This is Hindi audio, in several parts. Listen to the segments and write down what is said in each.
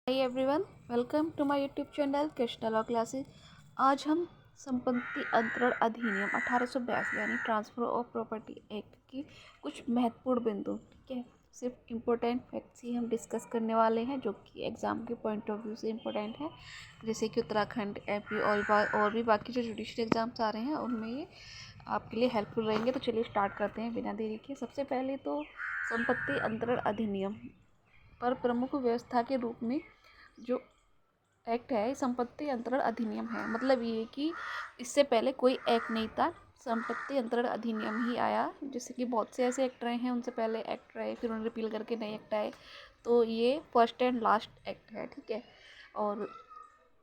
Hi everyone, welcome to my YouTube channel Krishna law classes. आज हम संपत्ति अंतरण अधिनियम 1882 यानी ट्रांसफर ऑफ प्रॉपर्टी एक्ट की कुछ महत्वपूर्ण बिंदु, ठीक है, सिर्फ इम्पोर्टेंट फैक्ट्स ही हम डिस्कस करने वाले हैं जो कि एग्ज़ाम के पॉइंट ऑफ व्यू से इम्पोर्टेंट है। जैसे कि उत्तराखंड, एमपी और भी बाकी जो जुडिशरी एग्ज़ाम्स आ रहे हैं उनमें ये आपके लिए हेल्पफुल रहेंगे। तो चलिए स्टार्ट करते हैं बिना देरी के। सबसे पहले तो संपत्ति अंतरण अधिनियम पर प्रमुख व्यवस्था के रूप में जो एक्ट है संपत्ति अंतरण अधिनियम है। मतलब ये कि इससे पहले कोई एक्ट नहीं था, संपत्ति अंतरण अधिनियम ही आया। जैसे कि बहुत से ऐसे एक्ट रहे हैं, उनसे पहले एक्ट रहे, फिर उन्हें रिपील करके नए एक्ट आए। तो ये फर्स्ट एंड लास्ट एक्ट है, ठीक है। और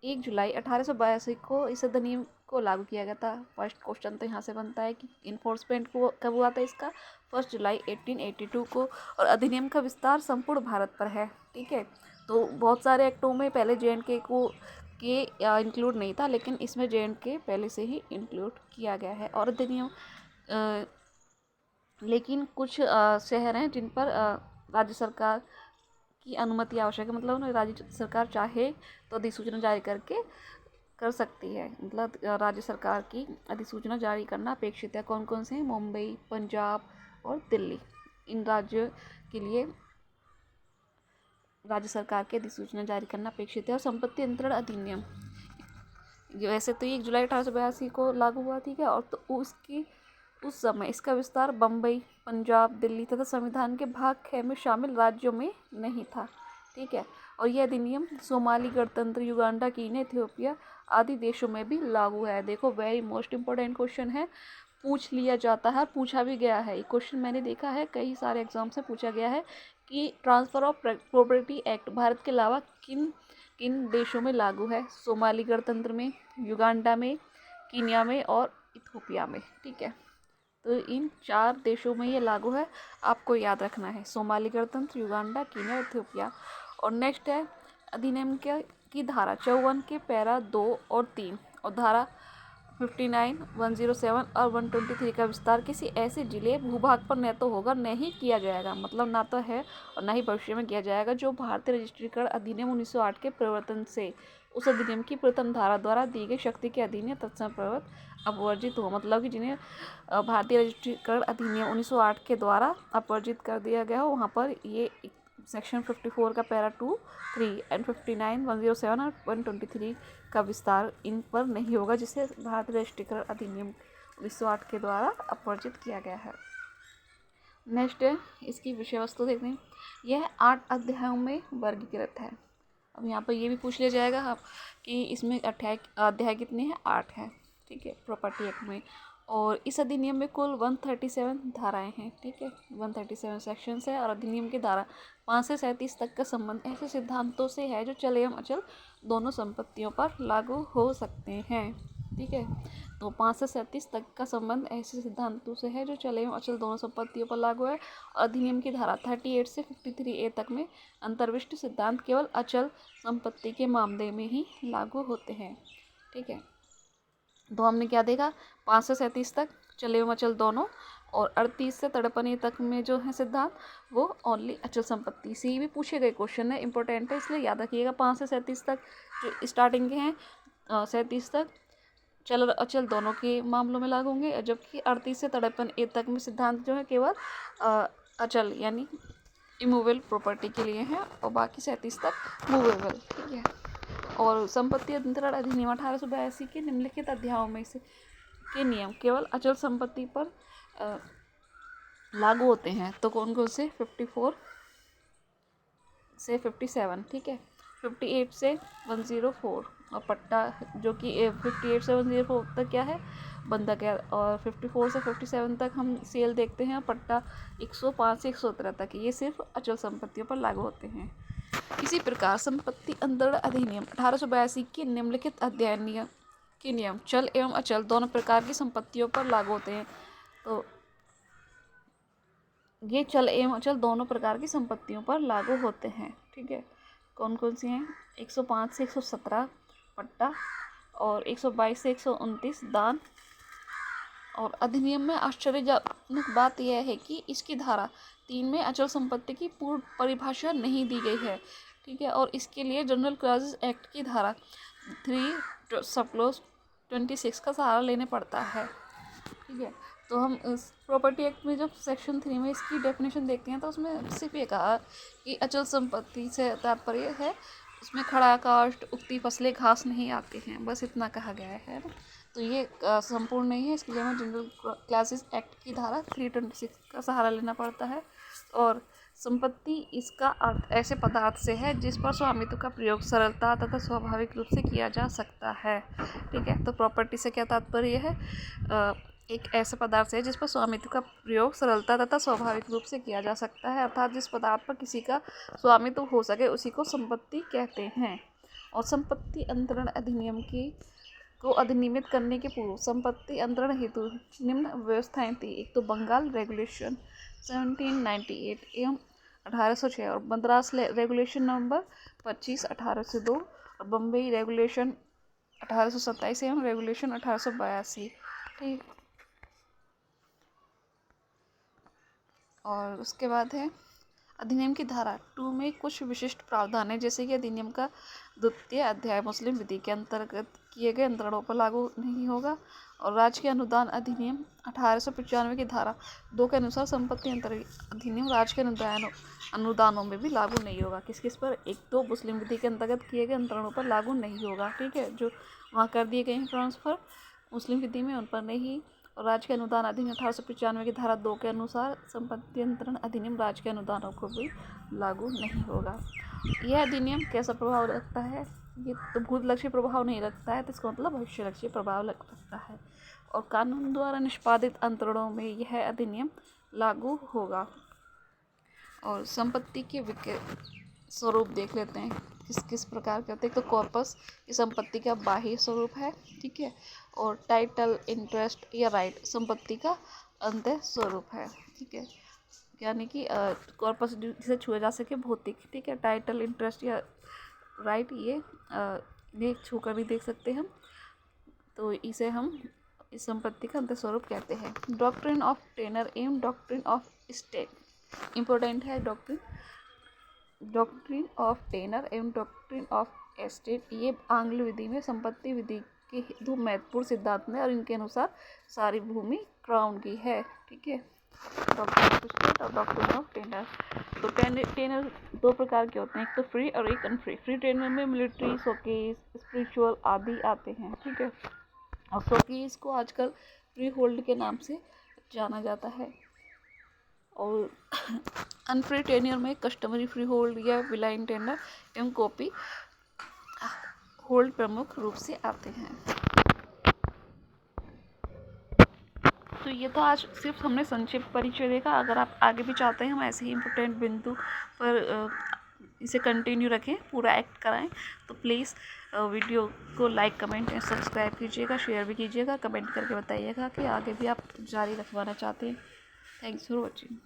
1 जुलाई 1882 को इस अधिनियम को लागू किया गया था। फर्स्ट क्वेश्चन तो यहाँ से बनता है कि इन्फोर्समेंट को कब हुआ था इसका? 1 जुलाई 1882 को। और अधिनियम का विस्तार संपूर्ण भारत पर है, ठीक है। तो बहुत सारे एक्टों में पहले जे.एंड.के को इंक्लूड नहीं था, लेकिन इसमें जे.एंड.के पहले से ही इंक्लूड किया गया है। और अधिनियम लेकिन कुछ शहर हैं जिन पर राज्य सरकार की अनुमति आवश्यक है। मतलब उन्हें राज्य सरकार चाहे तो अधिसूचना जारी करके कर सकती है। मतलब राज्य सरकार की अधिसूचना जारी करना अपेक्षित है। कौन कौन से हैं? मुंबई, पंजाब और दिल्ली। इन राज्यों के लिए राज्य सरकार की अधिसूचना जारी करना अपेक्षित है। और संपत्ति अंतरण अधिनियम वैसे तो 1 जुलाई 1882 को लागू हुआ, ठीक है। और तो उस समय इसका विस्तार बम्बई, पंजाब, दिल्ली तथा संविधान के भाग 6 में शामिल राज्यों में नहीं था, ठीक है। और यह अधिनियम सोमाली गणतंत्र, युगांडा, कीनिया, इथियोपिया आदि देशों में भी लागू है। देखो, वेरी मोस्ट इंपॉर्टेंट क्वेश्चन है, पूछ लिया जाता है, पूछा भी गया है। ये क्वेश्चन मैंने देखा है, कई सारे एग्जाम से पूछा गया है कि transfer of property act Bharat के अलावा किन किन देशों में लागू है? सोमाली गणतंत्र में, युगांडा में, कीनिया में और इथियोपिया में, ठीक है। तो इन 4 देशों में ये लागू है, आपको याद रखना है। सोमाली गणतंत्र, युगांडा, कीनिया, इथियोपिया। और नेक्स्ट है अधिनियम की धारा 54 के पैरा 2 और 3 और धारा 59, 107 और 123 का विस्तार किसी ऐसे जिले भूभाग पर न तो होगा न ही किया जाएगा। मतलब ना तो है और ना ही भविष्य में किया जाएगा जो भारतीय रजिस्ट्रीकरण अधिनियम 1908 के प्रवर्तन से उस अधिनियम की प्रथम धारा द्वारा दी गई शक्ति के अधीन या तत्सम प्रवर्त अपवर्जित हो। मतलब कि जिन्हें भारतीय रजिस्ट्रीकरण अधिनियम 1908 के द्वारा अपवर्जित कर दिया गया हो, वहाँ पर ये सेक्शन 54 का पैरा 2, 3 एंड 59, 107 और 123 का विस्तार इन पर नहीं होगा, जिसे भारतीय रजिस्ट्रीकरण अधिनियम 1908 के द्वारा अपवर्जित किया गया है। नेक्स्ट है इसकी विषय वस्तु देखते हैं। यह 8 अध्यायों में वर्गीकृत है। अब यहाँ पर ये भी पूछ लिया जाएगा आप कि इसमें अध्याय कितने हैं? 8 हैं, ठीक है, प्रॉपर्टी एक्ट में। और इस अधिनियम में कुल 137 धाराएं हैं, ठीक है, 137 सेक्शंस है। और अधिनियम की धारा 5 से 37 तक का संबंध ऐसे सिद्धांतों से है जो चल एवं अचल दोनों संपत्तियों पर लागू हो सकते हैं, ठीक है। तो 5 से 37 तक का संबंध ऐसे सिद्धांतों से है जो चल एवं अचल दोनों संपत्तियों पर लागू है। अधिनियम की धारा 38 से 53A तक में अंतर्विष्ट सिद्धांत केवल अचल संपत्ति के मामले में ही लागू होते हैं, ठीक है। तो हमने क्या देखा? 5 से 37 तक चल एवं अचल दोनों, और 38 से 53 तक में जो है सिद्धांत वो ओनली अचल संपत्ति से ही भी पूछे गए क्वेश्चन है, इंपॉर्टेंट है, इसलिए याद रखिएगा। 5 से 37 तक जो स्टार्टिंग के हैं, 37 तक चल और अचल दोनों के मामलों में लागू होंगे, जबकि 38 से 53 तक में सिद्धांत जो है केवल अचल यानी इमूवेबल प्रॉपर्टी के लिए हैं, और बाकी 37 तक मूवेबल, ठीक है। और संपत्ति अंतरण अधिनियम 1882 के निम्नलिखित अध्यायों में से के नियम केवल अचल संपत्ति पर लागू होते हैं। तो कौन कौन से? 54 से 57, ठीक है, 58 से 104 और पट्टा जो कि 58 से 104 तक क्या है? बंधक है। और 54 से 57 तक हम सेल देखते हैं, पट्टा 105 से 117 तक ये सिर्फ अचल संपत्तियों पर लागू होते हैं। इसी प्रकार संपत्ति अंतरण अधिनियम 1882 के निम्नलिखित अध्याय के नियम चल एवं अचल दोनों प्रकार की संपत्तियों पर लागू होते हैं। तो ये चल एवं अचल दोनों प्रकार की संपत्तियों पर लागू होते हैं, ठीक है। कौन कौन सी हैं? 105 से 117 पट्टा और 122 से 129 दान। और अधिनियम में आश्चर्यजनक बात यह है कि इसकी धारा 3 में अचल संपत्ति की पूर्ण परिभाषा नहीं दी गई है। ठीक है। और इसके लिए जनरल क्लॉजेस एक्ट की धारा 3 सब क्लोज 26 का सहारा लेने पड़ता है, ठीक है। तो हम इस प्रॉपर्टी एक्ट में जब सेक्शन 3 में इसकी डेफिनेशन देखते हैं तो उसमें सिर्फ ये कहा कि अचल संपत्ति से तात्पर्य है उसमें खड़ा काष्ठ उगती फसलें घास नहीं आते हैं, बस इतना कहा गया है ना। तो ये संपूर्ण नहीं है, इसके लिए हमें जनरल क्लासेस एक्ट की धारा 326 का सहारा लेना पड़ता है। और संपत्ति इसका अर्थ ऐसे पदार्थ से है जिस पर स्वामित्व का प्रयोग सरलता तथा स्वाभाविक रूप से किया जा सकता है, ठीक है। तो प्रॉपर्टी से क्या तात्पर्य है, एक ऐसे पदार्थ है जिस पर स्वामित्व का प्रयोग सरलता तथा स्वाभाविक रूप से किया जा सकता है, अर्थात जिस पदार्थ पर किसी का स्वामित्व हो सके उसी को संपत्ति कहते हैं। और संपत्ति अंतरण अधिनियम को अधिनियमित करने के पूर्व संपत्ति अंतरण हेतु निम्न व्यवस्थाएं थी। एक तो बंगाल रेगुलेशन 1798 एवं 1806 और मद्रास रेगुलेशन नंबर 25 1802 और बम्बई रेगुलेशन 1827 एवं रेगुलेशन 1882, ठीक। और उसके बाद है अधिनियम की धारा 2 में कुछ विशिष्ट प्रावधान है, जैसे कि अधिनियम का 2 अध्याय मुस्लिम विधि के अंतर्गत किए गए अंतरणों पर लागू नहीं होगा। और राज्य के अनुदान अधिनियम 1895 की धारा 2 के अनुसार संपत्ति अधिनियम राज्य के अनुदानों में भी लागू नहीं होगा। किस किस पर, एक तो मुस्लिम विधि के अंतर्गत किए गए अंतरणों पर लागू नहीं होगा, ठीक है। जो वहाँ कर दिए गए हैं ट्रांसफ़र मुस्लिम विधि में, उन पर नहीं। और राज्य के अनुदान अधिनियम 1895 की धारा 2 के अनुसार संपत्ति अंतरण अधिनियम राज्य के अनुदानों को भी लागू नहीं होगा। यह अधिनियम कैसा प्रभाव रखता है, ये तो भूतलक्ष्य प्रभाव नहीं रखता है, तो इसका मतलब भविष्य लक्ष्य प्रभाव रखता है। और कानून द्वारा निष्पादित अंतरणों में यह अधिनियम लागू होगा। और संपत्ति के स्वरूप देख लेते हैं किस किस प्रकार के होते हैं। तो कॉर्पस ये संपत्ति का बाह्य स्वरूप है, ठीक है। और टाइटल इंटरेस्ट या राइट संपत्ति का अंतः स्वरूप है, ठीक है। यानी कि कॉर्पस जिसे छुआ जा सके भौतिक, ठीक है। टाइटल इंटरेस्ट या राइट ये छू कर भी देख सकते हैं हम, तो इसे हम इस संपत्ति का अंतः स्वरूप कहते हैं। डॉक्ट्रिन ऑफ टेनर एवं डॉक्ट्रिन ऑफ स्टेट इम्पोर्टेंट है। डॉक्ट्रिन ऑफ टेनर एवं डॉक्ट्रिन ऑफ एस्टेट ये आंग्ल विधि में संपत्ति विधि के दो महत्वपूर्ण सिद्धांत हैं और इनके अनुसार सारी भूमि क्राउन की है, ठीक है। डॉक्ट्रिन ऑफ स्टेट और डॉक्ट्रिन ऑफ टेनर। तो टेनर 2 प्रकार के होते हैं, एक तो फ्री और एक अनफ्री। फ्री टेनर में मिलिट्री, शोकेस, स्पिरिचुअल आदि आते हैं, ठीक है। और शोकेस को आजकल फ्री होल्ड के नाम से जाना जाता है। और अनफ्री टेन्योर में कस्टमरी फ्री होल्ड या विलाइन टेंडर एवं कॉपी होल्ड प्रमुख रूप से आते हैं। तो ये तो आज सिर्फ हमने संक्षिप्त परिचय देखा। अगर आप आगे भी चाहते हैं हम ऐसे ही इम्पोर्टेंट बिंदु पर इसे कंटिन्यू रखें, पूरा एक्ट कराएं, तो प्लीज़ वीडियो को लाइक कमेंट एंड सब्सक्राइब कीजिएगा, शेयर भी कीजिएगा, कमेंट करके बताइएगा कि आगे भी आप जारी रखवाना चाहते हैं। Thanks for watching.